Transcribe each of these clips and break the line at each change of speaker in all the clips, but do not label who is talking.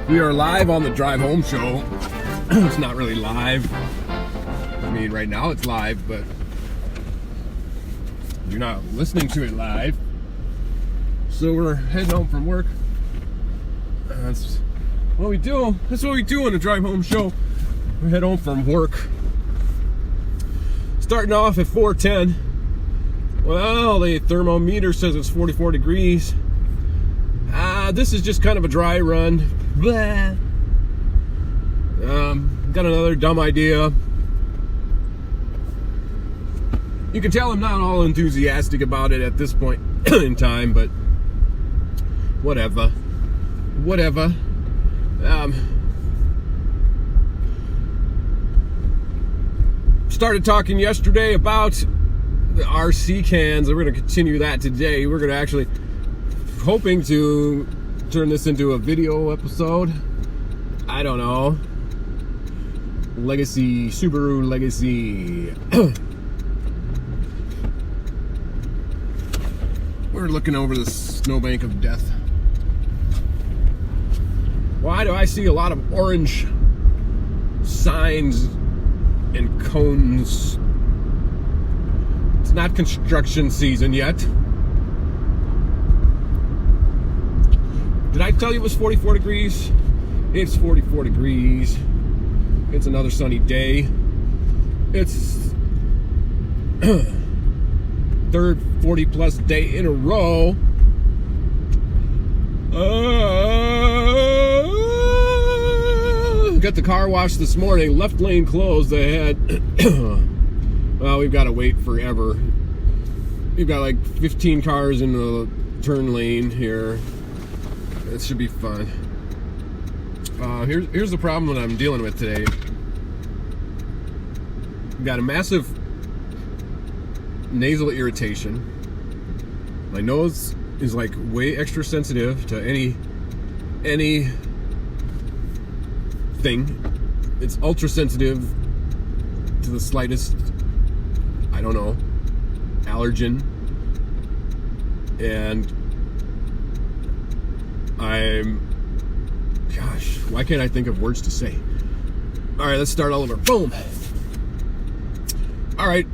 We are live on the Drive Home Show. It's not really live. I mean, right now it's live, but you're not listening to it live. So we're heading home from work. That's what we do. That's what we do on the Drive Home Show. We head home from work. Starting off at 4:10. Well, the thermometer says it's 44 degrees. This is just kind of a dry run. Blah. Got another dumb idea. You can tell I'm not all enthusiastic about it at this point in time, but whatever. Started talking yesterday about the RC cans, and we're going to continue that today. We're going to actually hoping to turn this into a video episode. I don't know. Legacy, Subaru Legacy. We're looking over the snowbank of death. Why do I see a lot of orange signs and cones? It's not construction season yet. Did I tell you it was 44 degrees? It's 44 degrees. It's another sunny day. It's third 40 plus day in a row. Got the car washed this morning. Left lane closed. They had well, we've got to wait forever. We've got like 15 cars in the turn lane here. It should be fun. Here's the problem that I'm dealing with today. I've got a massive nasal irritation. My nose is like way extra sensitive to any thing. It's ultra sensitive to the slightest, I don't know, allergen. And gosh, why can't I think of words to say? All right, let's start all over. Boom. All right,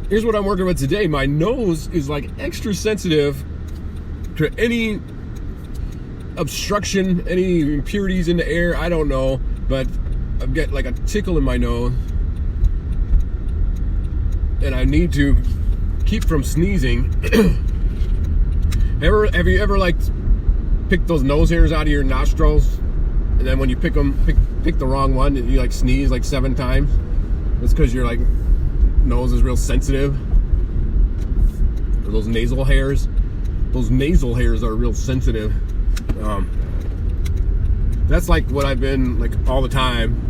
here's what I'm working with today. My nose is like extra sensitive to any obstruction, any impurities in the air. I don't know, but I've got like a tickle in my nose, and I need to keep from sneezing. Have you ever like pick those nose hairs out of your nostrils, and then when you pick the wrong one, and you like sneeze like 7 times? It's because your like nose is real sensitive. Or those nasal hairs. Those nasal hairs are real sensitive. That's like what I've been like all the time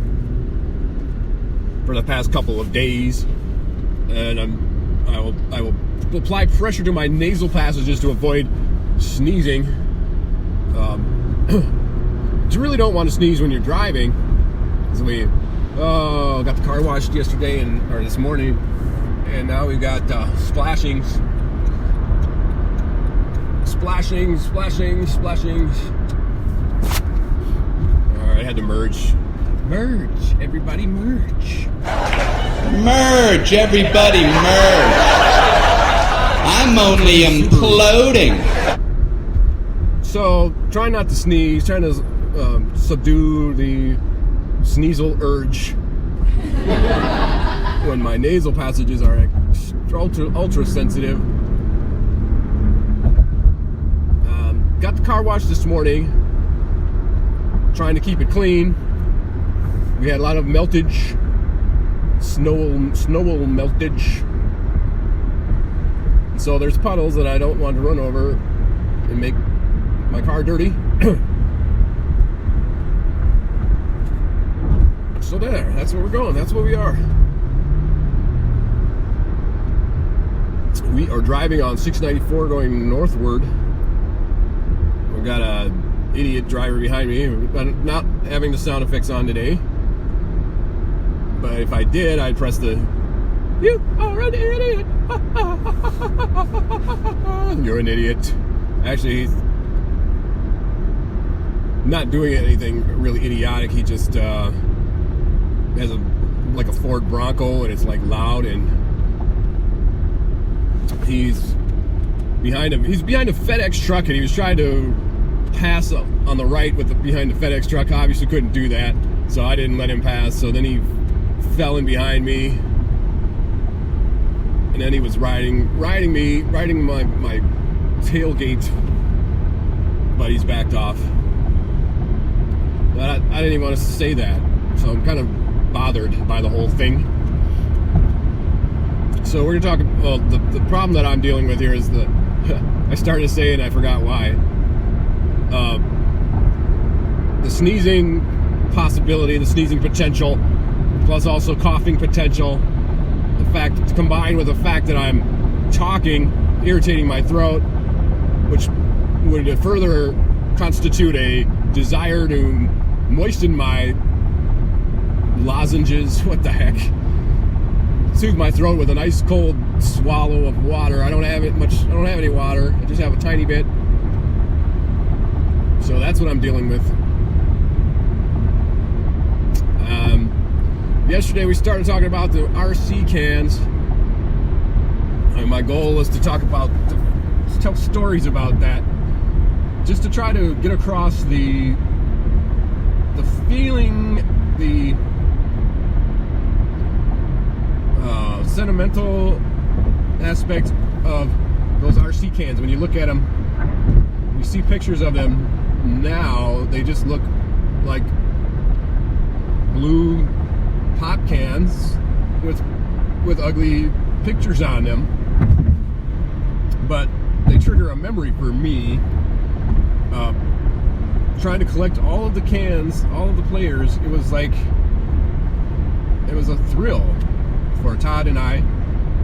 for the past couple of days, and I will apply pressure to my nasal passages to avoid sneezing. You really don't want to sneeze when you're driving. So we got the car washed yesterday or this morning, and now we've got splashings. All right, I had to merge. Merge, everybody, merge.
Merge, everybody, merge. I'm only imploding.
So, trying not to sneeze, trying to subdue the sneasel urge when my nasal passages are ultra sensitive. Got the car washed this morning, trying to keep it clean. We had a lot of meltage, snow meltage. So there's puddles that I don't want to run over and make my car dirty. So there, that's where we're going. That's where we are. We are driving on 694 going northward. We've got a idiot driver behind me. I'm not having the sound effects on today. But if I did, I'd press the "You are an idiot." You're an idiot. Actually, not doing anything really idiotic. He just has like a Ford Bronco, and it's like loud, and he's behind a FedEx truck, and he was trying to pass on the right behind the FedEx truck. Obviously couldn't do that, so I didn't let him pass. So then he fell in behind me, and then he was riding my tailgate, but he's backed off. But I didn't even want to say that, so I'm kind of bothered by the whole thing. So we're gonna talk. Well, the problem that I'm dealing with here is I started to say it and I forgot why. The sneezing possibility, the sneezing potential, plus also coughing potential. The fact, combined with the fact that I'm talking, irritating my throat, which would further constitute a desire to moisten my lozenges. What the heck? Soothe my throat with a nice cold swallow of water. I don't have any water. I just have a tiny bit. So that's what I'm dealing with. Yesterday we started talking about the RC cans. And my goal was to tell stories about that, just to try to get across the feeling, the sentimental aspect of those RC cans. When you look at them, you see pictures of them now, they just look like blue pop cans with ugly pictures on them, but they trigger a memory for me. Trying to collect all of the cans, all of the players, it was a thrill for Todd and I.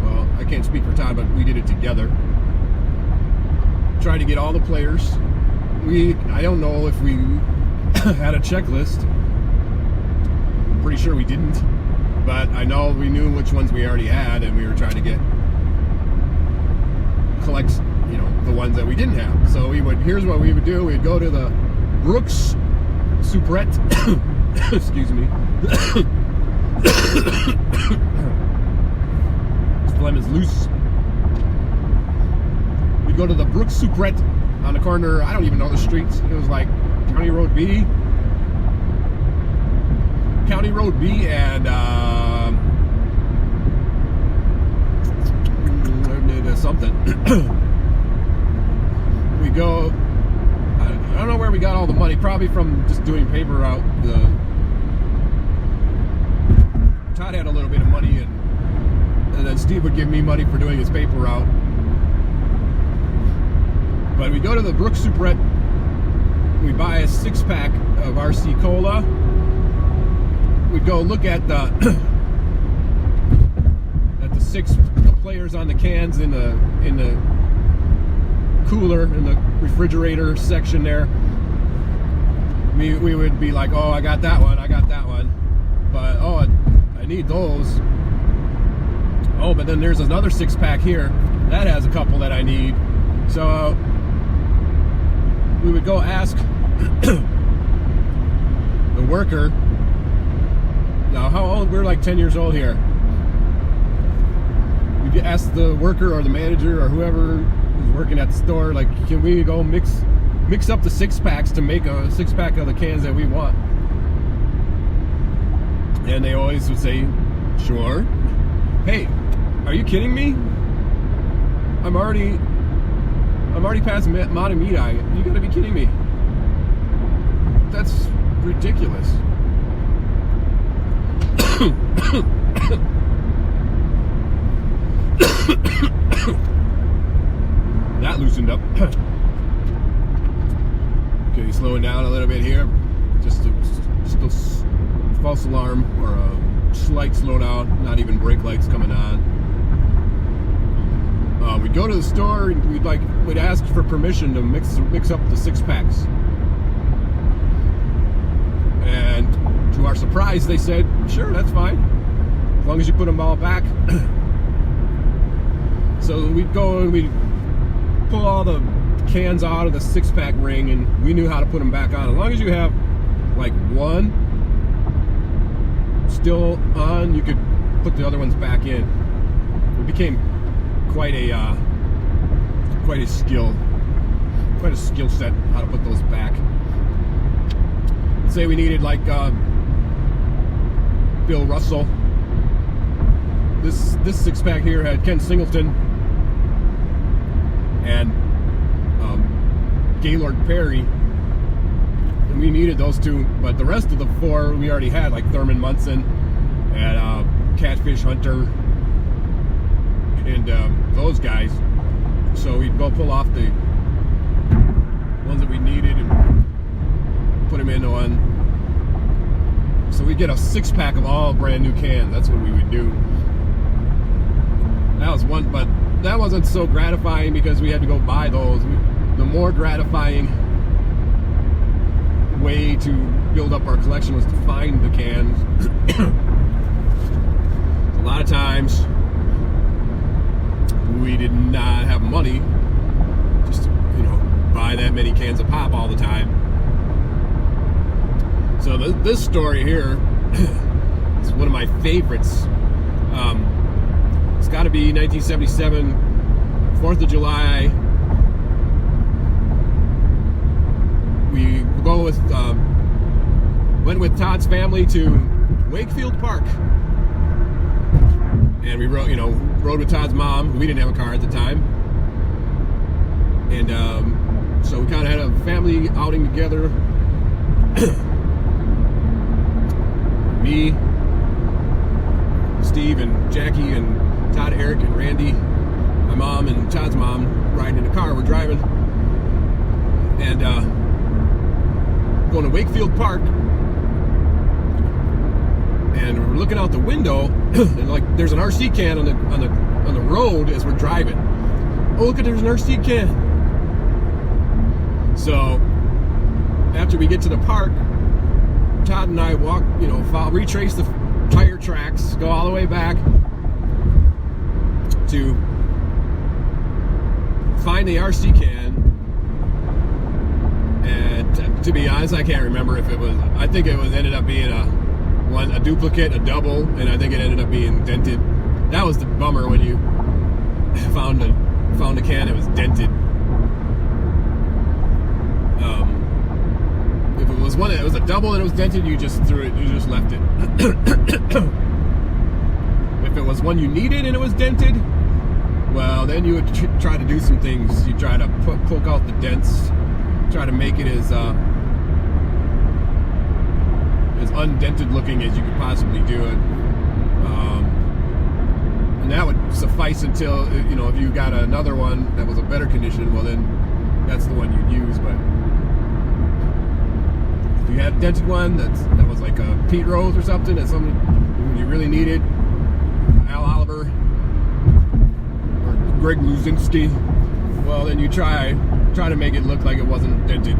Well, I can't speak for Todd, but we did it together. Tried to get all the players. I don't know if we had a checklist. I'm pretty sure we didn't, but I know we knew which ones we already had, and we were trying to collect, the ones that we didn't have. So here's what we would do. We'd go to the Brooks Soubrette. Excuse me. This phlegm is loose. We'd go to the Brooks Soubrette on the corner. I don't even know the streets. It was like County Road B and something. We go. I don't know where we got all the money. Probably from just doing paper route. Todd had a little bit of money, and then Steve would give me money for doing his paper route. But we go to the Brooks Soubrette. We buy a 6-pack of RC Cola. We go look at the 6 players on the cans in the cooler, in the refrigerator section there. We would be like, oh, I got that one, but oh, I need those. Oh, but then there's another 6-pack here that has a couple that I need. So we would go ask the worker. Now, how old? We're like 10 years old here. We ask the worker or the manager or whoever is working at the store, like, can we go mix up the 6-packs to make a 6-pack of the cans that we want? And they always would say, sure. Hey, are you kidding me? I'm already past Matamidi. You gotta be kidding me. That's ridiculous. That loosened up. Okay, slowing down a little bit here. Just a false alarm or a slight slowdown. Not even brake lights coming on. We'd go to the store and we'd ask for permission to mix up the 6-packs. And to our surprise, they said, sure, that's fine, as long as you put them all back. So we'd go and we'd pull all the cans out of the 6-pack ring, and we knew how to put them back on. As long as you have like one still on, you could put the other ones back in. It became quite a skill set how to put those back. Let's say we needed like Bill Russell. This 6-pack here had Ken Singleton and Gaylord Perry, and we needed those two, but the rest of the 4 we already had, like Thurman Munson and Catfish Hunter and those guys. So we'd go pull off the ones that we needed and put them into one. So we get a 6-pack of all brand new cans. That's what we would do. That was one, but that wasn't so gratifying because we had to go buy those. The more gratifying way to build up our collection was to find the cans. A lot of times we did not have money just to, buy that many cans of pop all the time. So this story here is one of my favorites. It's got to be 1977, 4th of July. We went with Todd's family to Wakefield Park, and we rode with Todd's mom. We didn't have a car at the time, and so we kind of had a family outing together. Me, Steve, and Jackie, and Todd, Eric, and Randy, my mom, and Todd's mom riding in the car. We're driving, and going to Wakefield Park, and we're looking out the window, and like there's an RC can on the road as we're driving. Oh, look, there's an RC can. So after we get to the park, Todd and I walk, retrace the tire tracks, go all the way back to find the RC can. And to be honest, I can't remember if it was. I think it ended up being a duplicate, a double, and I think it ended up being dented. That was the bummer when you found a can that was dented. If it was one that was a double and it was dented, you just threw it. You just left it. If it was one you needed and it was dented, well, then you would try to do some things. You try to poke out the dents, try to make it as undented looking as you could possibly do it, and that would suffice until if you got another one that was a better condition, well then that's the one you'd use. But if you had a dented one that was like a Pete Rose or something, that's something you really needed, Al Oliver or Greg Luzinski, well then you try to make it look like it wasn't dented.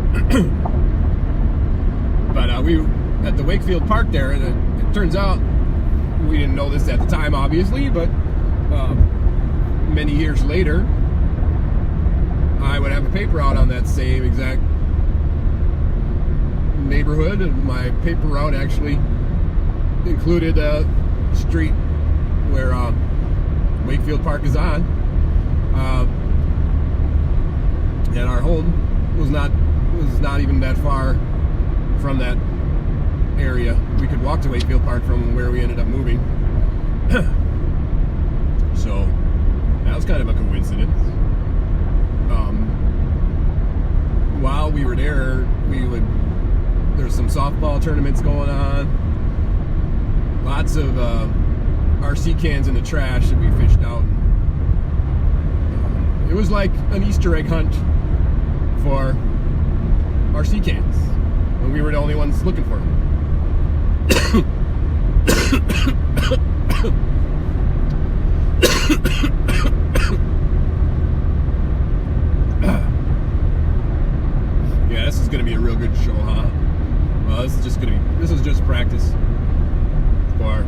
But we at the Wakefield Park there, and it turns out, we didn't know this at the time obviously, but many years later I would have a paper route on that same exact neighborhood, and my paper route actually included a street where Wakefield Park is on, and our home was not even that far from that area. We could walk to Wakefield Park from where we ended up moving. So that was kind of a coincidence. While we were there, there's some softball tournaments going on. Lots of RC cans in the trash that we fished out. It was like an Easter egg hunt for RC cans, and we were the only ones looking for them. Yeah, this is going to be a real good show, huh? Well, this is just practice for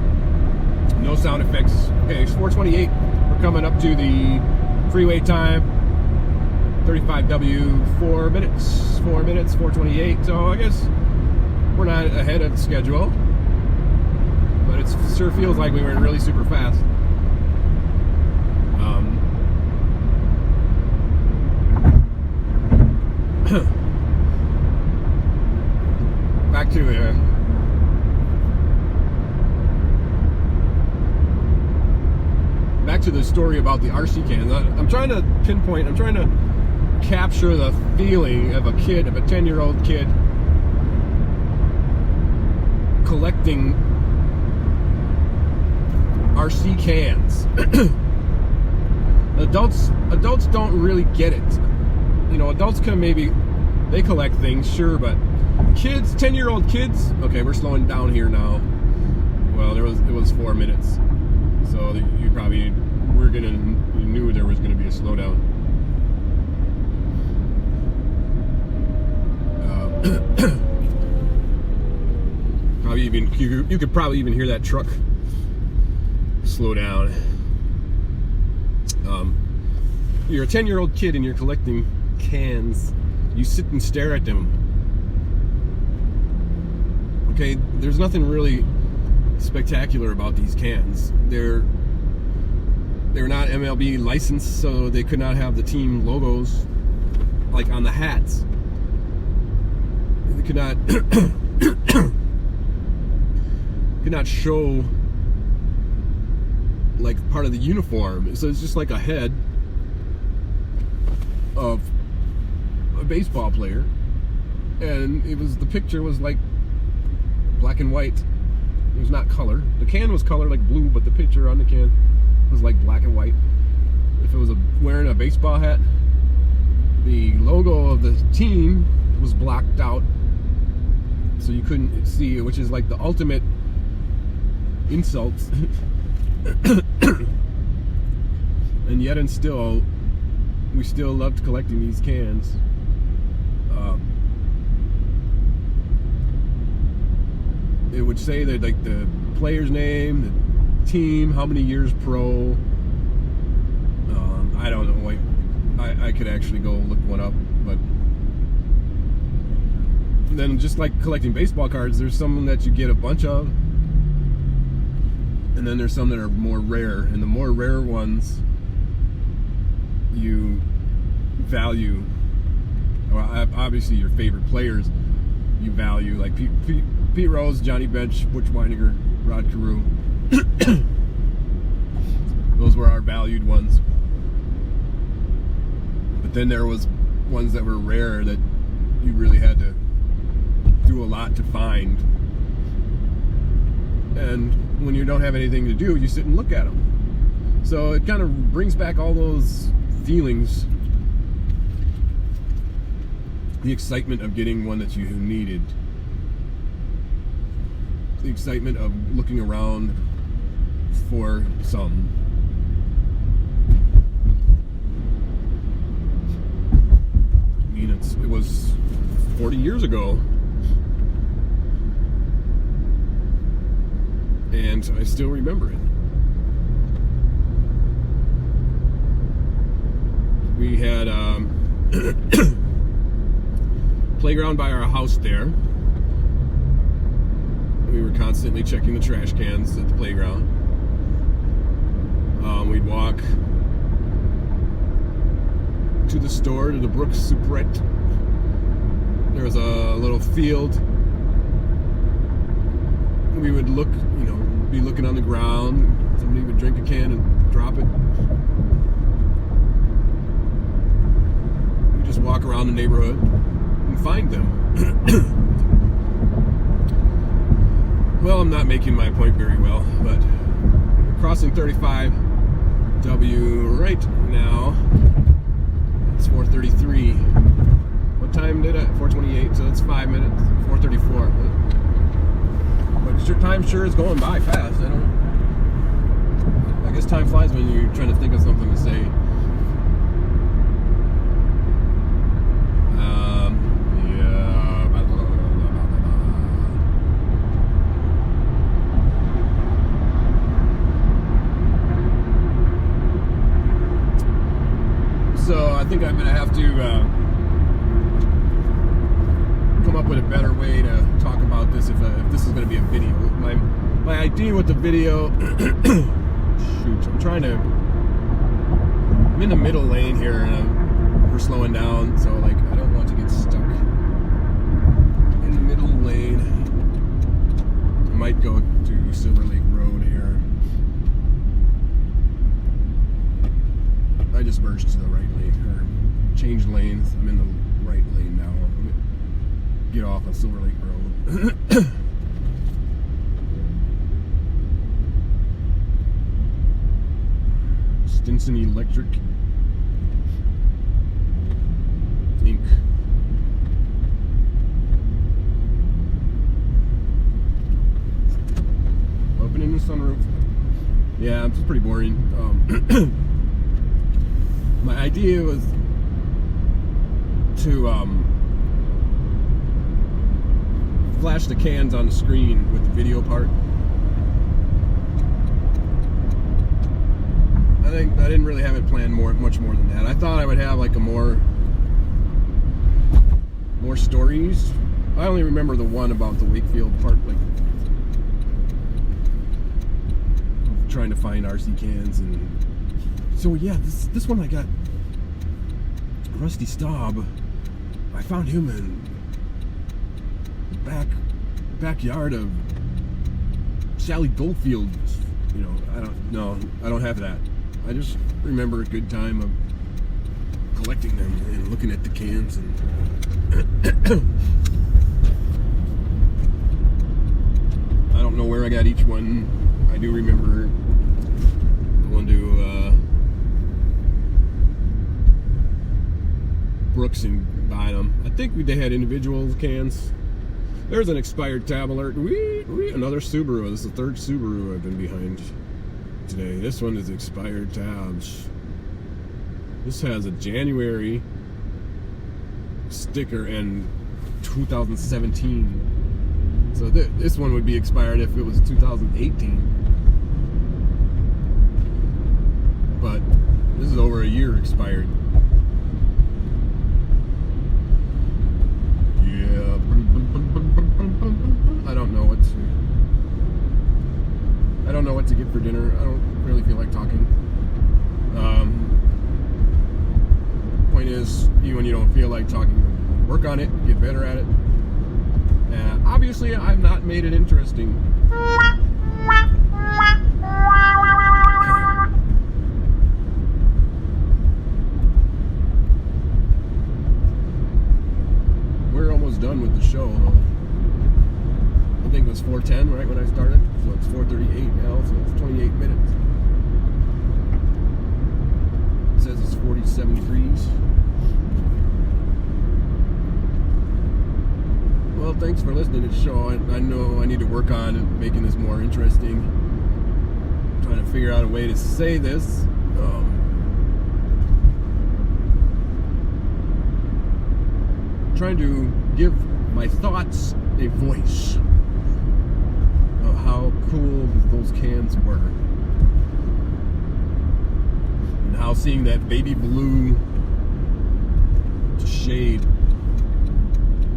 no sound effects. Okay, it's 4:28. We're coming up to the freeway time. 35W, 4 minutes, 4:28. So I guess we're not ahead of schedule, but it sure feels like we went really super fast. Back to the story about the RC cans. I'm trying to pinpoint, I'm trying to capture the feeling of a 10-year-old kid collecting RC cans. Adults don't really get it. You know, adults can they collect things, sure, but kids, 10-year-old kids, okay, we're slowing down here now. Well, it was 4 minutes. So you probably you knew there was gonna be a slowdown. Probably even you could probably even hear that truck slow down. You're a 10-year-old kid and you're collecting cans. You sit and stare at them. Okay, there's nothing really spectacular about these cans. They're not MLB licensed, so they could not have the team logos like on the hats. They could not show like part of the uniform. So it's just like a head of a baseball player, and the picture was like black and white. It was not color. The can was color like blue, but the picture on the can was like black and white. If it was wearing a baseball hat, the logo of the team was blacked out, so you couldn't see it, which is like the ultimate insult. And yet and still, we still loved collecting these cans. It would say that like the player's name, the team, how many years pro. I don't know. Like, I could actually go look one up, but then just like collecting baseball cards, there's some that you get a bunch of, and then there's some that are more rare, and the more rare ones you value. Well, obviously your favorite players you value, like Pete Rose, Johnny Bench, Butch Weininger, Rod Carew. Those were our valued ones. But then there was ones that were rare that you really had to do a lot to find. And when you don't have anything to do, you sit and look at them. So it kind of brings back all those feelings. The excitement of getting one that you needed. The excitement of looking around for some. I mean, it was 40 years ago. And I still remember it. We had playground by our house there. We were constantly checking the trash cans at the playground. We'd walk to the store, to the Brooks Superette. There was a little field. We would look, be looking on the ground. Somebody would drink a can and drop it. We'd just walk around the neighborhood and find them. Well, I'm not making my point very well, but crossing 35W right now. It's 4:33. What time did it? 4:28, so it's 5 minutes. 4:34. But your time sure is going by fast. I guess time flies when you're trying to think of something to say. So I think I'm gonna have to come up with a better way to talk about this if this is gonna be a video. My idea with the video, shoot, I'm trying to. I'm in the middle lane here, and we're slowing down, so like I don't want to get stuck in the middle lane. I might go to Silver Lake Road here. I just merged to the right lane, or changed lanes. I'm in the right lane now. I'm gonna get off on Silver Lake Road. Stinson Electric Inc. Opening the sunroof. Yeah, it's pretty boring. My idea was to flash the cans on the screen with the video part. I think I didn't really have it planned much more than that. I thought I would have like a more stories. I only remember the one about the Wakefield part, like trying to find RC cans, and so yeah, this one I got Rusty Staub. I found him in the backyard of Sally Goldfield's. You know, I don't have that. I just remember a good time of collecting them and looking at the cans, and I don't know where I got each one. I do remember going to Brooks and buying them. I think they had individual cans. There's an expired tab alert. Another Subaru. This is the third Subaru I've been behind today. This one is expired tabs. This has a January sticker and 2017. So this one would be expired if it was 2018. But this is over a year expired. Yeah. I don't know what to get for dinner. I don't really feel like talking. Point is, even when you don't feel like talking, work on it, get better at it. Obviously, I've not made it interesting. We're almost done with the show, though. I think it was 4:10 right when I started, so it's 4:38 now, so it's 28 minutes. It says it's 47 degrees. Well, thanks for listening to the show. I know I need to work on making this more interesting. I'm trying to figure out a way to say this. Trying to give my thoughts a voice of how cool those cans were, and how seeing that baby blue shade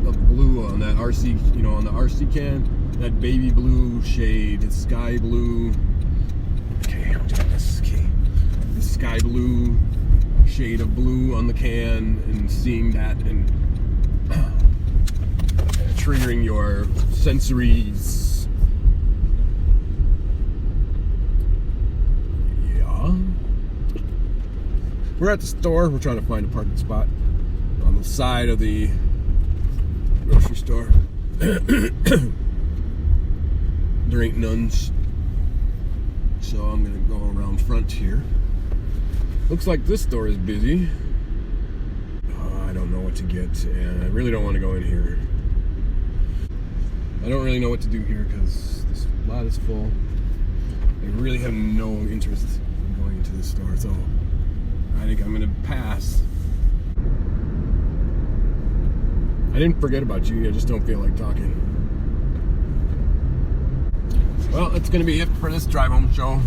of blue on that RC, you know, on the RC can, that baby blue shade, it's sky blue. Okay, I'll do this. Okay, the sky blue shade of blue on the can, and seeing that and triggering your sensories. Yeah. We're at the store. We're trying to find a parking spot on the side of the grocery store. There ain't none, so I'm gonna go around front here. Looks like this store is busy. I don't know what to get, and I really don't want to go in here. I don't really know what to do here because this lot is full. I really have no interest in going into this store, so I think I'm gonna pass. I didn't forget about you, I just don't feel like talking. Well, that's gonna be it for this drive home show.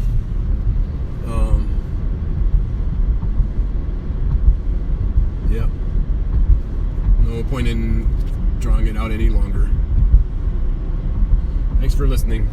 point in drawing it out any longer. Thanks for listening.